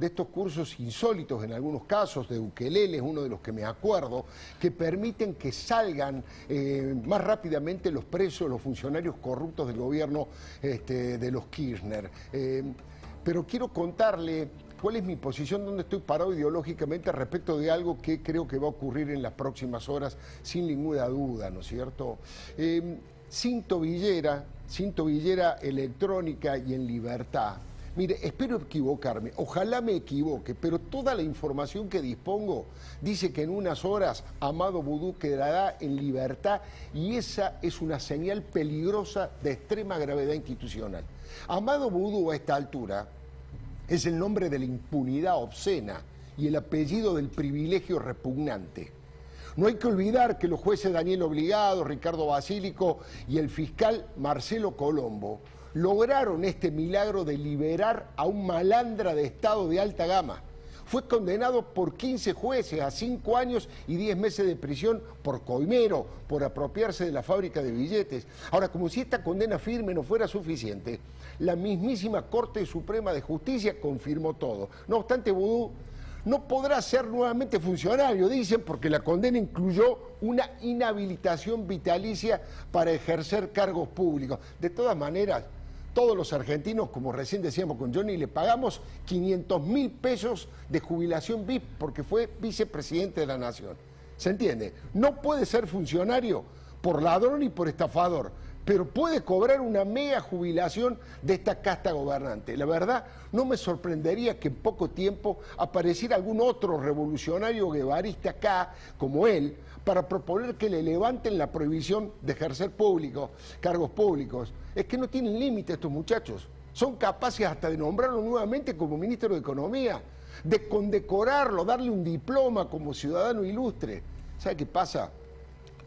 de estos cursos insólitos en algunos casos, de ukelele es uno de los que me acuerdo, que permiten que salgan más rápidamente los presos, los funcionarios corruptos del gobierno de los Kirchner. Pero quiero contarle cuál es mi posición, dónde estoy parado ideológicamente respecto de algo que creo que va a ocurrir en las próximas horas, sin ninguna duda, ¿no es cierto? Sin tobillera electrónica y en libertad. Mire, espero equivocarme, ojalá me equivoque, pero toda la información que dispongo dice que en unas horas Amado Vudú quedará en libertad y esa es una señal peligrosa de extrema gravedad institucional. Amado Vudú a esta altura es el nombre de la impunidad obscena y el apellido del privilegio repugnante. No hay que olvidar que los jueces Daniel Obligado, Ricardo Basílico y el fiscal Marcelo Colombo lograron este milagro de liberar a un malandra de Estado de alta gama. Fue condenado por 15 jueces a 5 años y 10 meses de prisión por coimero, por apropiarse de la fábrica de billetes. Ahora, como si esta condena firme no fuera suficiente, la mismísima Corte Suprema de Justicia confirmó todo. No obstante, Vudú no podrá ser nuevamente funcionario, dicen, porque la condena incluyó una inhabilitación vitalicia para ejercer cargos públicos. De todas maneras, todos los argentinos, como recién decíamos con Johnny, le pagamos 500.000 pesos de jubilación VIP porque fue vicepresidente de la Nación. ¿Se entiende? No puede ser funcionario por ladrón y por estafador, pero puede cobrar una mega jubilación de esta casta gobernante. La verdad, no me sorprendería que en poco tiempo apareciera algún otro revolucionario guevarista acá, como él, para proponer que le levanten la prohibición de ejercer cargos públicos. Es que no tienen límite estos muchachos. Son capaces hasta de nombrarlo nuevamente como ministro de Economía, de condecorarlo, darle un diploma como ciudadano ilustre. ¿Sabe qué pasa?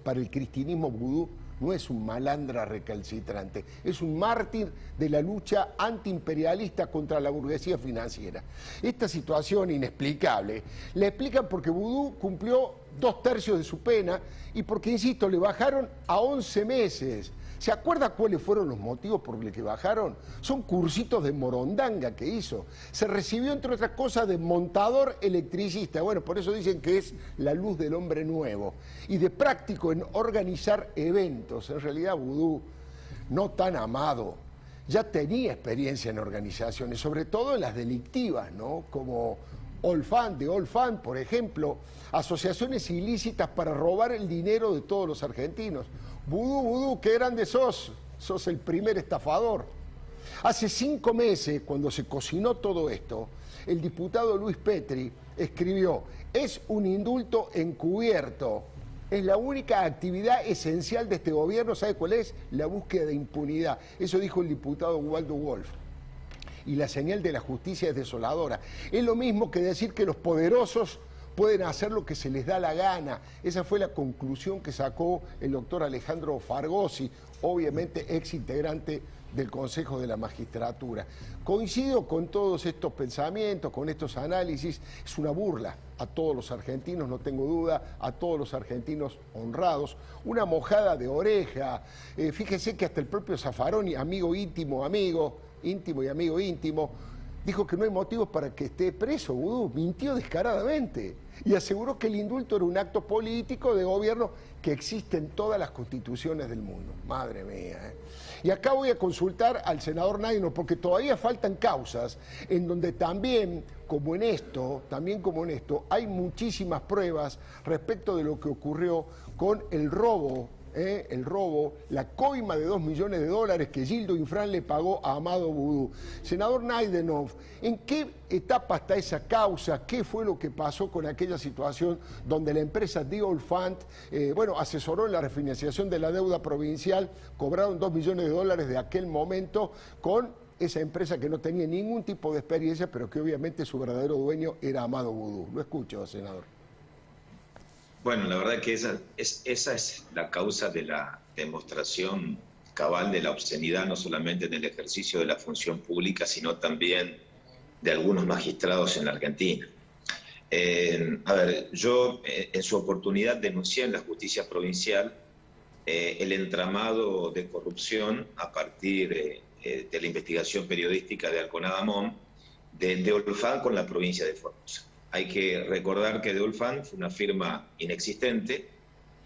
Para el cristianismo Vudú no es un malandra recalcitrante, es un mártir de la lucha antiimperialista contra la burguesía financiera. Esta situación inexplicable la explican porque Vudú cumplió 2/3 de su pena y porque, insisto, le bajaron a 11 meses. ¿Se acuerda cuáles fueron los motivos por los que bajaron? Son cursitos de morondanga que hizo. Se recibió, entre otras cosas, de montador electricista. Bueno, por eso dicen que es la luz del hombre nuevo. Y de práctico en organizar eventos. En realidad, Vudú, no tan amado, ya tenía experiencia en organizaciones, sobre todo en las delictivas, ¿no? Como Olfan, por ejemplo, asociaciones ilícitas para robar el dinero de todos los argentinos. Vudú, qué grande sos el primer estafador. Hace 5 meses, cuando se cocinó todo esto, el diputado Luis Petri escribió: es un indulto encubierto. Es la única actividad esencial de este gobierno, ¿sabe cuál es? La búsqueda de impunidad. Eso dijo el diputado Waldo Wolf. Y la señal de la justicia es desoladora. Es lo mismo que decir que los poderosos pueden hacer lo que se les da la gana. Esa fue la conclusión que sacó el doctor Alejandro Fargosi, obviamente ex integrante del Consejo de la Magistratura. Coincido con todos estos pensamientos, con estos análisis. Es una burla a todos los argentinos, no tengo duda, a todos los argentinos honrados. Una mojada de oreja. Fíjese que hasta el propio Zaffaroni, amigo íntimo y amigo íntimo, dijo que no hay motivos para que esté preso. Vudú mintió descaradamente y aseguró que el indulto era un acto político de gobierno que existe en todas las constituciones del mundo. Madre mía, ¿eh? Y acá voy a consultar al senador Naidno, porque todavía faltan causas en donde también como en esto, hay muchísimas pruebas respecto de lo que ocurrió con el robo, la coima de $2 millones que Gildo Infran le pagó a Amado Vudú. Senador Naidenov, ¿en qué etapa está esa causa? ¿Qué fue lo que pasó con aquella situación donde la empresa The Old Fund, asesoró en la refinanciación de la deuda provincial, cobraron $2 millones de aquel momento con esa empresa que no tenía ningún tipo de experiencia, pero que obviamente su verdadero dueño era Amado Vudú? Lo escucho, senador. Bueno, la verdad que esa es la causa de la demostración cabal de la obscenidad, no solamente en el ejercicio de la función pública, sino también de algunos magistrados en la Argentina. Yo en su oportunidad denuncié en la justicia provincial el entramado de corrupción a partir de la investigación periodística de Alconada Mon, de Olfan con la provincia de Formosa. Hay que recordar que de Olfan fue una firma inexistente,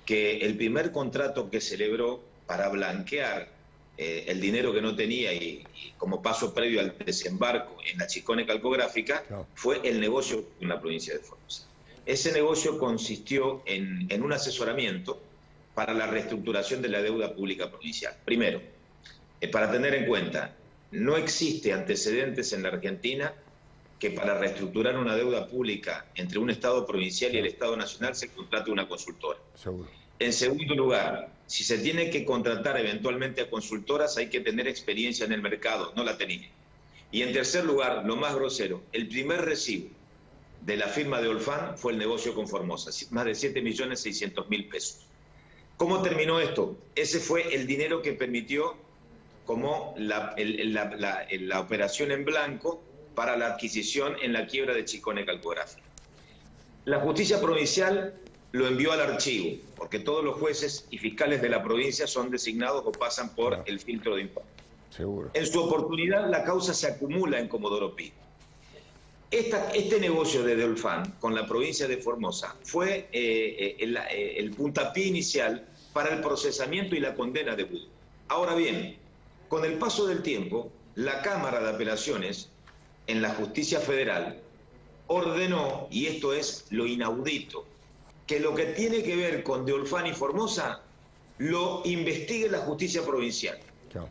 que el primer contrato que celebró para blanquear el dinero que no tenía y como paso previo al desembarco en la Chicone Calcográfica, fue el negocio con la provincia de Formosa. Ese negocio consistió en un asesoramiento para la reestructuración de la deuda pública provincial. Primero, para tener en cuenta, no existe antecedentes en la Argentina que para reestructurar una deuda pública entre un Estado provincial y el Estado nacional se contrate una consultora. Seguro. En segundo lugar, si se tiene que contratar eventualmente a consultoras, hay que tener experiencia en el mercado, no la tenía. Y en tercer lugar, lo más grosero, el primer recibo de la firma de Olfan fue el negocio con Formosa, más de 7.600.000 pesos. ¿Cómo terminó esto? Ese fue el dinero que permitió como la operación en blanco para la adquisición en la quiebra de Chicone Calcográfica. La justicia provincial lo envió al archivo, porque todos los jueces y fiscales de la provincia son designados o pasan por el filtro de informe. Seguro. En su oportunidad, la causa se acumula en Comodoro Pi. Este negocio de Olfan con la provincia de Formosa fue el puntapié inicial para el procesamiento y la condena de Vudú. Ahora bien, con el paso del tiempo, la Cámara de Apelaciones en la Justicia Federal ordenó, y esto es lo inaudito, que lo que tiene que ver con de Olfan y Formosa lo investigue la justicia provincial. Claro.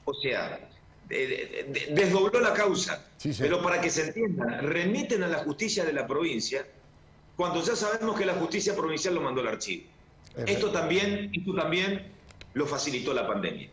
O sea, desdobló la causa, sí. Pero para que se entienda, remiten a la justicia de la provincia cuando ya sabemos que la justicia provincial lo mandó al archivo. Esto también lo facilitó la pandemia.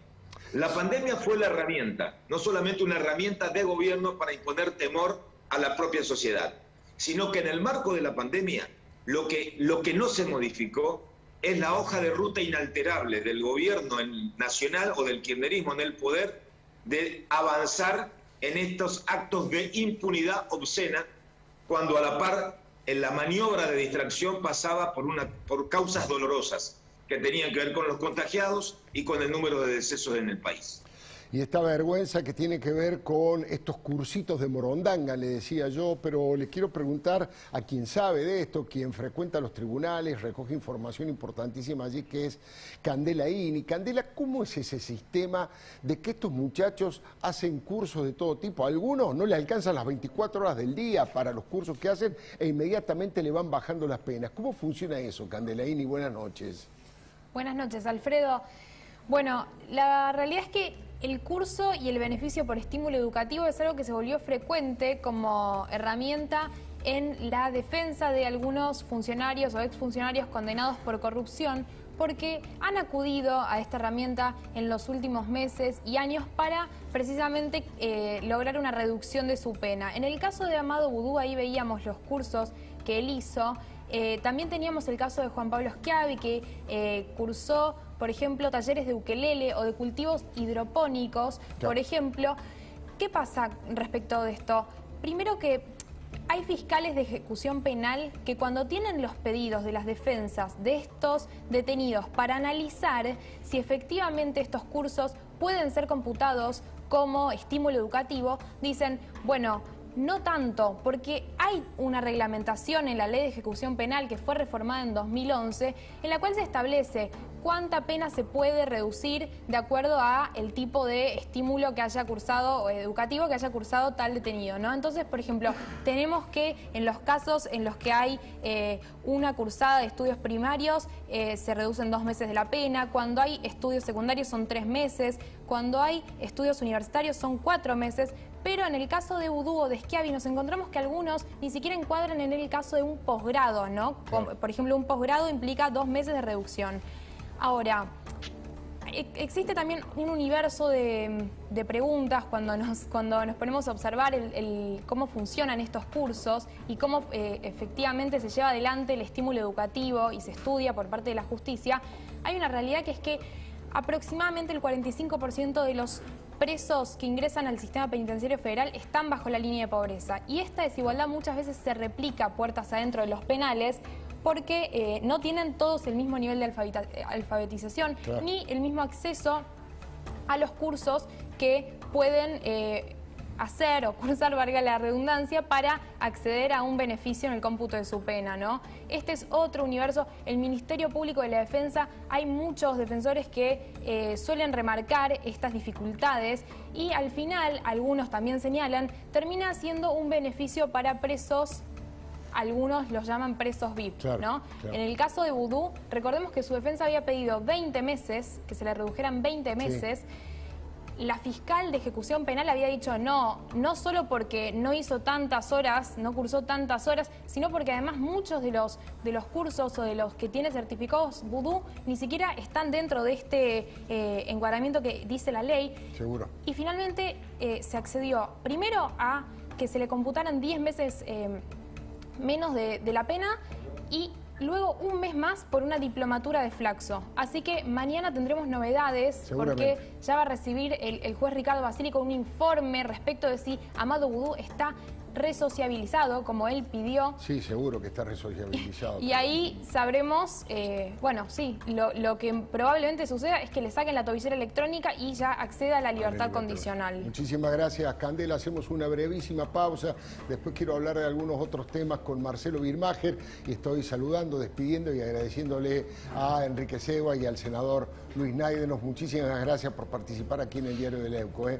La pandemia fue la herramienta, no solamente una herramienta de gobierno para imponer temor a la propia sociedad, sino que en el marco de la pandemia lo que no se modificó es la hoja de ruta inalterable del gobierno nacional o del kirchnerismo en el poder de avanzar en estos actos de impunidad obscena, cuando a la par en la maniobra de distracción pasaba por causas dolorosas que tenían que ver con los contagiados y con el número de decesos en el país. Y esta vergüenza que tiene que ver con estos cursitos de morondanga, le decía yo, pero le quiero preguntar a quien sabe de esto, quien frecuenta los tribunales, recoge información importantísima allí, que es Candela Ini. Candela, ¿cómo es ese sistema de que estos muchachos hacen cursos de todo tipo? A algunos no le alcanzan las 24 horas del día para los cursos que hacen e inmediatamente le van bajando las penas. ¿Cómo funciona eso, Candela Ini? Buenas noches. Buenas noches, Alfredo. Bueno, la realidad es que el curso y el beneficio por estímulo educativo es algo que se volvió frecuente como herramienta en la defensa de algunos funcionarios o exfuncionarios condenados por corrupción, porque han acudido a esta herramienta en los últimos meses y años para precisamente lograr una reducción de su pena. En el caso de Amado Vudú, ahí veíamos los cursos que él hizo. También teníamos el caso de Juan Pablo Schiavi, que cursó, por ejemplo, talleres de ukelele o de cultivos hidropónicos, por ejemplo. ¿Qué pasa respecto de esto? Primero que hay fiscales de ejecución penal que cuando tienen los pedidos de las defensas de estos detenidos para analizar si efectivamente estos cursos pueden ser computados como estímulo educativo, dicen, bueno, no tanto, porque hay una reglamentación en la Ley de Ejecución Penal que fue reformada en 2011, en la cual se establece cuánta pena se puede reducir de acuerdo a el tipo de estímulo que haya cursado o educativo que haya cursado tal detenido, ¿no? Entonces, por ejemplo, tenemos que en los casos en los que hay una cursada de estudios primarios se reducen 2 meses de la pena, cuando hay estudios secundarios son 3 meses, cuando hay estudios universitarios son 4 meses, pero en el caso de Vudú o de Schiavi nos encontramos que algunos ni siquiera encuadran en el caso de un posgrado, ¿no? Por ejemplo, un posgrado implica 2 meses de reducción. Ahora, existe también un universo de preguntas cuando nos ponemos a observar cómo funcionan estos cursos y cómo efectivamente se lleva adelante el estímulo educativo y se estudia por parte de la justicia. Hay una realidad que es que aproximadamente el 45% de los presos que ingresan al sistema penitenciario federal están bajo la línea de pobreza. Y esta desigualdad muchas veces se replica puertas adentro de los penales porque no tienen todos el mismo nivel de alfabetización ni el mismo acceso a los cursos que pueden hacer o cursar, valga la redundancia, para acceder a un beneficio en el cómputo de su pena, ¿no? Este es otro universo. El Ministerio Público de la Defensa, hay muchos defensores que suelen remarcar estas dificultades y al final, algunos también señalan, termina siendo un beneficio para presos. Algunos los llaman presos VIP, claro, ¿no? Claro. En el caso de Vudú, recordemos que su defensa había pedido 20 meses, que se le redujeran 20 meses. Sí. La fiscal de ejecución penal había dicho no solo porque no hizo tantas horas, no cursó tantas horas, sino porque además muchos de los cursos o de los que tiene certificados Vudú ni siquiera están dentro de este encuadramiento que dice la ley. Seguro. Y finalmente se accedió primero a que se le computaran 10 meses menos de la pena y luego un mes más por una diplomatura de flaxo. Así que mañana tendremos novedades porque ya va a recibir el juez Ricardo Basílico un informe respecto de si Amado Vudú está resociabilizado, como él pidió. Sí, seguro que está resociabilizado. Y ahí sabremos, bueno, sí, lo que probablemente suceda es que le saquen la tobillera electrónica y ya acceda a la libertad condicional. Muchísimas gracias, Candela. Hacemos una brevísima pausa. Después quiero hablar de algunos otros temas con Marcelo Birmacher y estoy saludando, despidiendo y agradeciéndole a Enrique Segua y al senador Luis Naidenos. Muchísimas gracias por participar aquí en el Diario del EUCO.